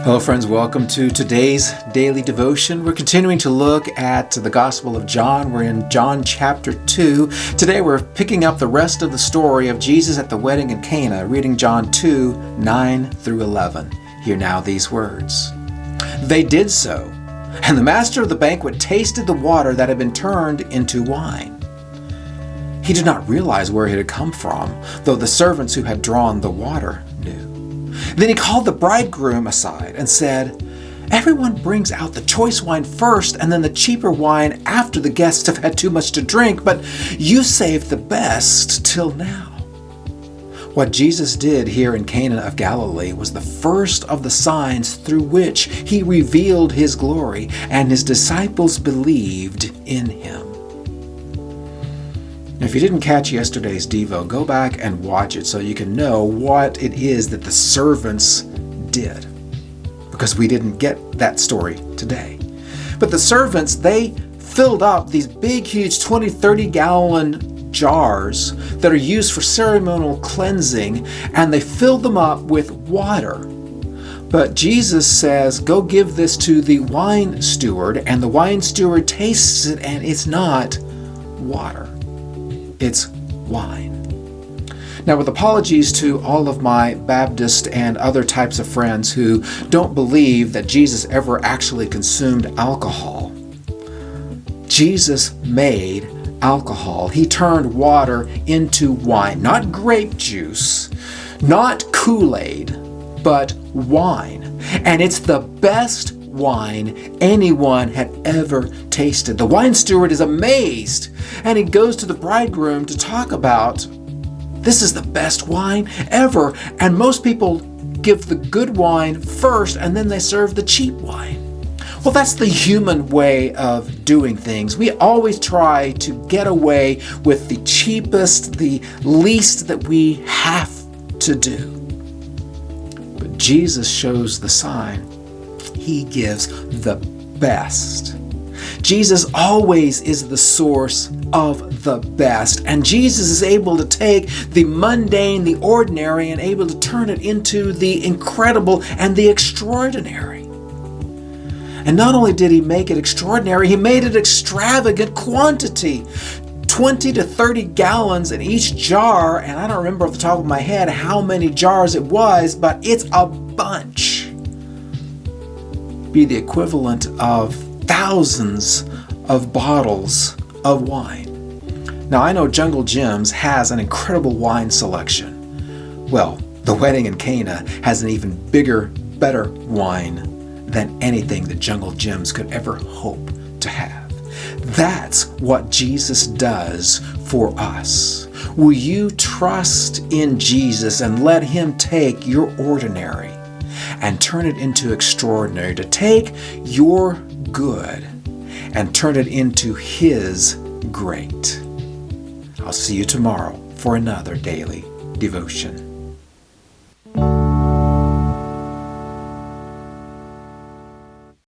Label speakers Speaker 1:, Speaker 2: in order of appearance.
Speaker 1: Hello friends, welcome to today's daily devotion. We're continuing to look at the Gospel of John. We're in John chapter 2. Today we're picking up the rest of the story of Jesus at the wedding in Cana, reading John 2, 9 through 11. Hear now these words. They did so, and the master of the banquet tasted the water that had been turned into wine. He did not realize where it had come from, though the servants who had drawn the water knew. Then he called the bridegroom aside and said, "Everyone brings out the choice wine first and then the cheaper wine after the guests have had too much to drink, but you saved the best till now." What Jesus did here in Cana of Galilee was the first of the signs through which he revealed his glory, and his disciples believed in him. If you didn't catch yesterday's Devo, go back and watch it so you can know what it is that the servants did. Because we didn't get that story today. But the servants, they filled up these big, huge 20, 30-gallon jars that are used for ceremonial cleansing, and they filled them up with water. But Jesus says, go give this to the wine steward, and the wine steward tastes it, and it's not water. It's wine. Now, with apologies to all of my Baptist and other types of friends who don't believe that Jesus ever actually consumed alcohol, Jesus made alcohol. He turned water into wine. Not grape juice, not Kool-Aid, but wine. And it's the best wine anyone had ever tasted. The wine steward is amazed, and he goes to the bridegroom to talk about, this is the best wine ever. And most people give the good wine first, and then they serve the cheap wine. Well, that's the human way of doing things. We always try to get away with the cheapest, the least that we have to do. But Jesus shows the sign. He gives the best. Jesus always is the source of the best. And Jesus is able to take the mundane, the ordinary, and able to turn it into the incredible and the extraordinary. And not only did he make it extraordinary, he made it extravagant quantity. 20 to 30 gallons in each jar, and I don't remember off the top of my head how many jars it was, but it's a bunch. Be the equivalent of thousands of bottles of wine. Now, I know Jungle Jim's has an incredible wine selection. Well, the wedding in Cana has an even bigger, better wine than anything that Jungle Jim's could ever hope to have. That's what Jesus does for us. Will you trust in Jesus and let him take your ordinary and turn it into extraordinary, to take your good and turn it into his great? I'll see you tomorrow for another daily devotion.